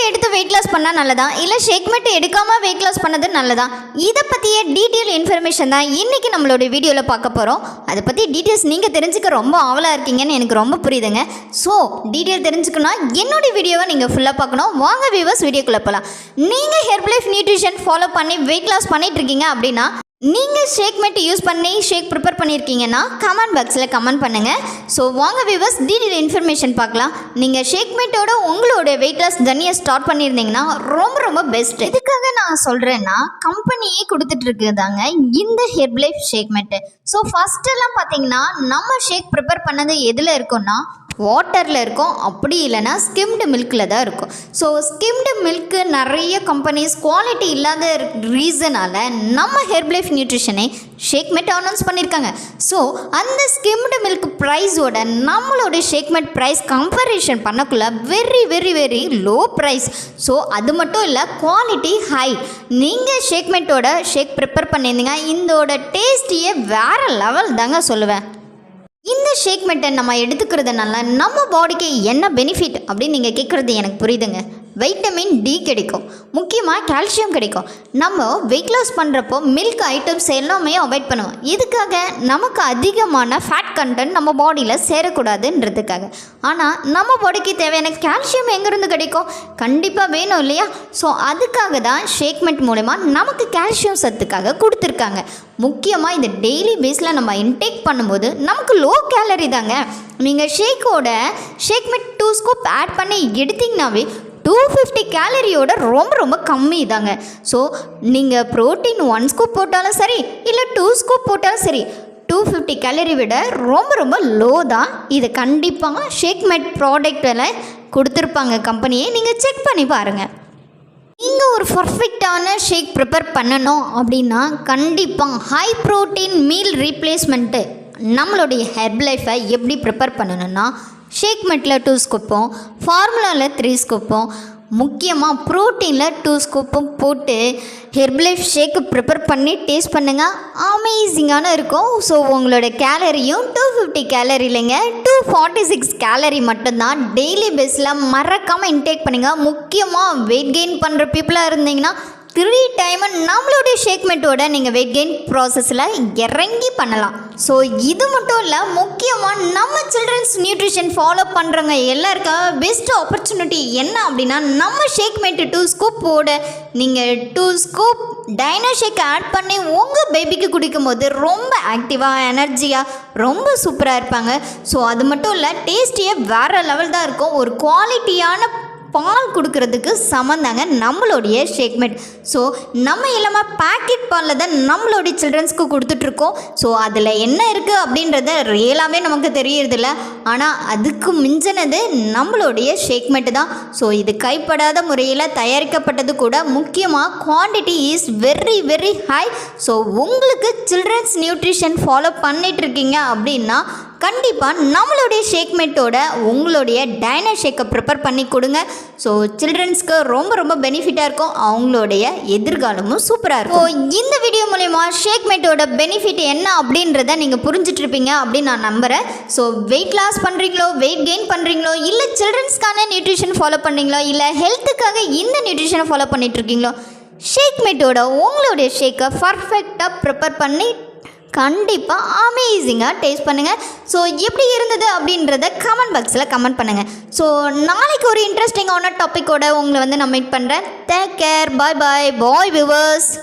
எடுத்து weight loss பண்ணால் நல்லதா இல்லை ஷேக்மெண்ட் எடுக்காமல் வெயிட் லாஸ் பண்ணது நல்லதா? இதை பற்றிய டீட்டெயில் இன்ஃபர்மேஷன் தான் இன்றைக்கி நம்மளோட வீடியோவில் பார்க்க போகிறோம். அதை பற்றி டீட்டெயில்ஸ் நீங்கள் தெரிஞ்சுக்க ரொம்ப ஆவலாக இருக்கீங்கன்னு எனக்கு ரொம்ப புரியுதுங்க. ஸோ டீட்டெயில் தெரிஞ்சுக்கணும் என்னோடய வீடியோவை நீங்கள் ஃபுல்லாக பார்க்கணும். வாங்க வியூவர்ஸ் வீடியோக்குள்ளே போகலாம். நீங்கள் ஹெர்பலைஃப் நியூட்ரிஷன் ஃபாலோ பண்ணி வெயிட் லாஸ் பண்ணிகிட்ருக்கீங்க அப்படின்னா நீங்கள் ஷேக்மெண்ட் யூஸ் பண்ணி ஷேக் ப்ரிப்பேர் பண்ணியிருக்கீங்கன்னா கமெண்ட் பாக்ஸில் கமெண்ட் பண்ணுங்கள். ஸோ வாங்க வியூவர்ஸ் டீட்டெயில் இன்ஃபர்மேஷன் பார்க்கலாம். நீங்கள் ஷேக்மெண்ட்டோட உங்களோட வெயிட் லாஸ் ஜர்னியை ஸ்டார்ட் பண்ணியிருந்தீங்கன்னா ரொம்ப பெஸ்ட்டு. இதுக்காக நான் சொல்கிறேன்னா கம்பெனியே கொடுத்துட்ருக்குதாங்க இந்த ஹெர்பலைஃப் ஷேக்மெண்ட்டு. ஸோ ஃபஸ்ட்டெல்லாம் பார்த்தீங்கன்னா நம்ம ஷேக் ப்ரிப்பேர் பண்ணது எதில் இருக்குன்னா வாட்டரில் இருக்கும், அப்படி இல்லைனா ஸ்கிம்டு மில்கில் தான் இருக்கும். ஸோ ஸ்கிம்டு மில்க்கு நிறைய கம்பெனிஸ் குவாலிட்டி இல்லாத ரீசனால் நம்ம ஹெர்பலைஃப் நியூட்ரிஷனை ஷேக்மெண்ட் அனௌன்ஸ் பண்ணியிருக்காங்க. ஸோ அந்த ஸ்கிம்டு மில்க் ப்ரைஸோட நம்மளோட ஷேக்மெண்ட் ப்ரைஸ் கம்பேரிஷன் பண்ணக்குள்ள வெரி லோ ப்ரைஸ். ஸோ அது மட்டும் இல்லை, குவாலிட்டி ஹை. நீங்கள் ஷேக்மெண்ட்டோட ஷேக் ப்ரிப்பேர் பண்ணியிருந்தீங்க, இதோட டேஸ்டியே வேறு லெவல் தாங்க சொல்லுவேன். இந்த ஷேக்மெண்ட்டை நம்ம எடுத்துக்கிறதுனால நம்ம பாடிக்கு என்ன பெனிஃபிட் அப்படின்னு நீங்கள் கேட்குறது எனக்கு புரியுதுங்க. வைட்டமின் டி கிடைக்கும், முக்கியமாக கால்சியம் கிடைக்கும். நம்ம வெயிட் லாஸ் பண்ணுறப்போ மில்க் ஐட்டம்ஸ் எல்லாமே அவாய்ட் பண்ணுவோம். இதுக்காக நமக்கு அதிகமான ஃபேட் கண்டென்ட் நம்ம பாடியில் சேரக்கூடாதுன்றதுக்காக. ஆனால் நம்ம பாடிக்கு தேவையான கால்சியம் எங்கேருந்து கிடைக்கும்? கண்டிப்பாக வேணும் இல்லையா? ஸோ அதுக்காக தான் ஷேக்மெண்ட் மூலமா நமக்கு கால்சியம் சத்துக்காக கொடுத்துருக்காங்க. முக்கியமாக இந்த டெய்லி பேஸில் நம்ம இன்டேக் பண்ணும்போது நமக்கு லோ கேலரி தாங்க. நீங்கள் ஷேக்மெண்ட் 2 ஸ்கூப் ஆட் பண்ணி எடுத்திங்கனாவே 250 கேலரியோட ரொம்ப கம்மி தாங்க. ஸோ நீங்கள் ப்ரோட்டீன் 1 ஸ்கூப் போட்டாலும் சரி இல்லை 2 ஸ்கூப் போட்டாலும் சரி 250 கேலரி விட ரொம்ப லோ தான். இது கண்டிப்பாக ஷேக்மெண்ட் ப்ராடக்டில் கொடுத்துருப்பாங்க கம்பெனியை, நீங்கள் செக் பண்ணி பாருங்கள். நீங்கள் ஒரு பர்ஃபெக்டான ஷேக் ப்ரிப்பேர் பண்ணணும் அப்படின்னா கண்டிப்பாக ஹை ப்ரோட்டீன் மீல் ரீப்ளேஸ்மெண்ட்டு நம்மளுடைய ஹெர்பலைஃபை எப்படி ப்ரிப்பேர் பண்ணணும்னா ஷேக்மெண்ட்டில் 2 ஸ்கூப்பும் ஃபார்முலாவில் 3 ஸ்கூப்பும் முக்கியமாக ப்ரோட்டீனில் 2 ஸ்கூப்பும் போட்டு ஹெர்பலைஃப் ஷேக்கு ப்ரிப்பேர் பண்ணி டேஸ்ட் பண்ணுங்கள். அமேசிங்கான இருக்கும். ஸோ உங்களோட கேலரியும் 250 கேலரி இல்லைங்க, 246 கேலரி மட்டும்தான். டெய்லி பேஸில் மறக்காமல் இன்டேக் பண்ணுங்கள். முக்கியமாக வெயிட் கெயின் பண்ணுற பீப்புளாக இருந்தீங்கன்னா 3 டைம் நம்மளுடைய ஷேக்மெண்ட்டோட நீங்கள் வெயிட் கெயின் ப்ராசஸில் இறங்கி பண்ணலாம். ஸோ இது மட்டும் இல்லை, முக்கியமாக நம்ம சில்ட்ரன்ஸ் நியூட்ரிஷன் ஃபாலோ பண்ணுறவங்க எல்லாருக்கும் பெஸ்ட் ஆப்பர்ச்சுனிட்டி என்ன அப்படின்னா நம்ம ஷேக்மெண்ட் 2 ஸ்கூப்போட நீங்கள் 2 ஸ்கூப் டைனோ ஷேக் ஆட் பண்ணி உங்கள் பேபிக்கு குடிக்கும்போது ரொம்ப ஆக்டிவாக எனர்ஜியாக ரொம்ப சூப்பராக இருப்பாங்க. ஸோ அது மட்டும் இல்லை, டேஸ்டியே வேறு லெவல் தான் இருக்கும். ஒரு குவாலிட்டியான பால் கொடுக்கறதுக்கு சமந்தாங்க நம்மளுடைய ஷேக்மெண்ட். ஸோ நம்ம இல்லாமல் பேக்கெட் பாலில் தான் நம்மளுடைய சில்ட்ரன்ஸ்க்கு கொடுத்துட்ருக்கோம். ஸோ அதில் என்ன இருக்குது அப்படின்றத ரியலாகவே நமக்கு தெரியறதில்ல. ஆனால் அதுக்கு மிஞ்சினது நம்மளுடைய ஷேக்மெண்ட் தான். ஸோ இது கைப்படாத முறையில் தயாரிக்கப்பட்டது கூட. முக்கியமாக quantity is very high. So உங்களுக்கு சில்ட்ரன்ஸ் நியூட்ரிஷன் ஃபாலோ பண்ணிகிட்ருக்கீங்க அப்படின்னா கண்டிப்பாக நம்மளுடைய ஷேக்மெண்ட்டோட உங்களுடைய டைனோ ஷேக்கை ப்ரிப்பேர் பண்ணி கொடுங்க. ஸோ சில்ட்ரன்ஸ்க்கு ரொம்ப பெனிஃபிட்டாக இருக்கும், அவங்களுடைய எதிர்காலமும் சூப்பராக இருக்கும். ஸோ இந்த வீடியோ மூலமா ஷேக்மெண்ட்டோட பெனிஃபிட் என்ன அப்படின்றத நீங்கள் புரிஞ்சிட்ருப்பீங்க அப்படின்னு நான் நம்புகிறேன். ஸோ வெயிட் லாஸ் பண்ணுறீங்களோ, வெயிட் கெயின் பண்ணுறீங்களோ, இல்லை சில்ட்ரன்ஸ்க்கான நியூட்ரிஷன் ஃபாலோ பண்ணுறீங்களோ, இல்லை ஹெல்த்துக்காக இந்த நியூட்ரிஷனை ஃபாலோ பண்ணிகிட்ருக்கீங்களோ, ஷேக்மெண்ட்டோட உங்களுடைய ஷேக்கை பர்ஃபெக்டாக ப்ரிப்பேர் பண்ணி கண்டிப்பாக அமேசிங்காக டேஸ்ட் பண்ணுங்கள். ஸோ எப்படி இருந்தது அப்படின்றத கமெண்ட் பாக்ஸில் கமெண்ட் பண்ணுங்கள். ஸோ நாளைக்கு ஒரு இன்ட்ரெஸ்டிங்கான டாப்பிக்கோட உங்களை நான் மீட் பண்ணுறேன். டேக் கேர், பாய் வியூவர்ஸ்.